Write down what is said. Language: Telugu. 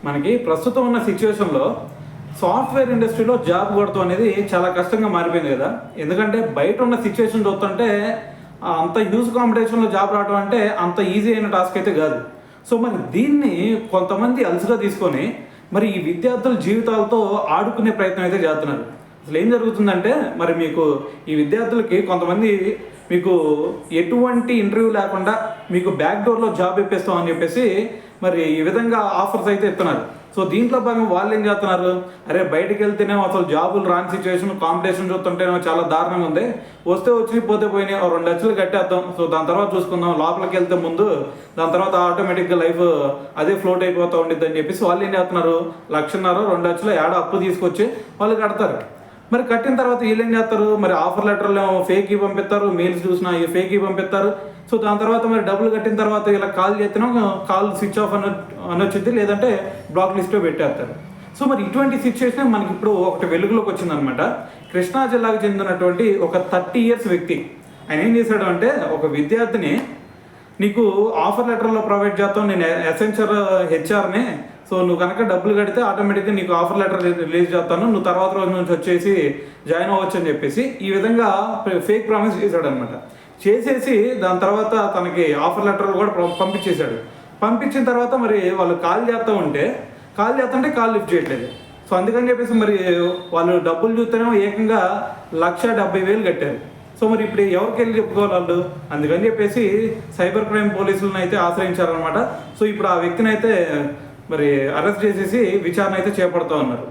మనకి ప్రస్తుతం ఉన్న సిచ్యువేషన్లో సాఫ్ట్వేర్ ఇండస్ట్రీలో జాబ్ కొడతాం అనేది చాలా కష్టంగా మారిపోయింది కదా. ఎందుకంటే బయట ఉన్న సిచ్యువేషన్ చూస్తుంటే అంత హ్యూజ్ కాంపిటీషన్లో జాబ్ రావడం అంటే అంత ఈజీ అయిన టాస్క్ అయితే కాదు. సో మరి దీన్ని కొంతమంది అలసుగా తీసుకొని మరి ఈ విద్యార్థుల జీవితాలతో ఆడుకునే ప్రయత్నం అయితే చేస్తున్నారు. అసలు ఏం జరుగుతుందంటే మరి మీకు ఈ విద్యార్థులకి కొంతమంది మీకు ఎటువంటి ఇంటర్వ్యూ లేకుండా మీకు బ్యాక్ డోర్లో జాబ్ ఇప్పిస్తాం అని చెప్పేసి మరి ఈ విధంగా ఆఫర్స్ అయితే ఇస్తున్నారు. సో దీంట్లో భాగంగా వాళ్ళు ఏం చేస్తున్నారు, అరే బయటికి వెళ్తేనేమో అసలు జాబులు రాని సిచ్యువేషన్, కాంపిటీషన్ చూస్తుంటేనేమో చాలా దారుణంగా ఉంది, వస్తే వచ్చి పోతే పోయినాయి, 2 లక్షలు కట్టేద్దాం, సో దాని తర్వాత చూసుకుందాం, లోపలికి వెళ్తే ముందు దాని తర్వాత ఆటోమేటిక్గా లైఫ్ అదే ఫ్లోట్ అయిపోతూ ఉండిద్ది అని చెప్పేసి వాళ్ళు ఏం చేస్తున్నారు, 1,50,000 2 లక్షలు ఏడా అప్పు తీసుకొచ్చి వాళ్ళు కడతారు. మరి కట్టిన తర్వాత వీళ్ళు ఏం చేస్తారు, మరి ఆఫర్ లెటర్లు ఏమో ఫేక్ పంపిస్తారు, మెయిల్స్ చూసినా ఈ ఫేక్ పంపిస్తారు. సో దాని తర్వాత మరి డబ్బులు కట్టిన తర్వాత ఇలా కాల్ చేసినా కాల్ స్విచ్ ఆఫ్ అని వచ్చింది, లేదంటే బ్లాక్ లిస్ట్లో పెట్టేస్తారు. సో మరి ఇటువంటి సిచ్యువేషన్ మనకి ఇప్పుడు ఒకటి వెలుగులోకి వచ్చిందనమాట. కృష్ణా జిల్లాకు చెందినటువంటి ఒక 30 years వ్యక్తి ఆయన ఏం చేశాడు అంటే, ఒక విద్యార్థిని నీకు ఆఫర్ లెటర్లో ప్రొవైడ్ చేస్తాం, నేను ఎసెన్షియల్ హెచ్ఆర్ని, సో నువ్వు కనుక డబ్బులు కడితే ఆటోమేటిక్గా నీకు ఆఫర్ లెటర్ రిలీజ్ చేస్తాను, నువ్వు తర్వాత రోజు నుంచి వచ్చేసి జాయిన్ అవ్వచ్చు అని చెప్పేసి ఈ విధంగా ఫేక్ ప్రామిస్ చేశాడు అనమాట. చేసేసి దాని తర్వాత తనకి ఆఫర్ లెటర్ కూడా పంపించేశాడు. పంపించిన తర్వాత మరి వాళ్ళు కాల్ చేస్తుంటే కాల్ లిఫ్ట్ చేయట్లేదు. సో అందుకని చెప్పేసి మరి వాళ్ళు డబ్బులు చూస్తేనేమో ఏకంగా 1,70,000 కట్టారు. సో మరి ఇప్పుడు ఎవరికి వెళ్ళి చెప్పుకోవాలి వాళ్ళు, అందుకని చెప్పేసి సైబర్ క్రైమ్ పోలీసులను అయితే ఆశ్రయించారనమాట. సో ఇప్పుడు ఆ వ్యక్తిని అయితే మరి అరెస్ట్ చేసేసి విచారణ అయితే చేపడుతూ ఉన్నారు.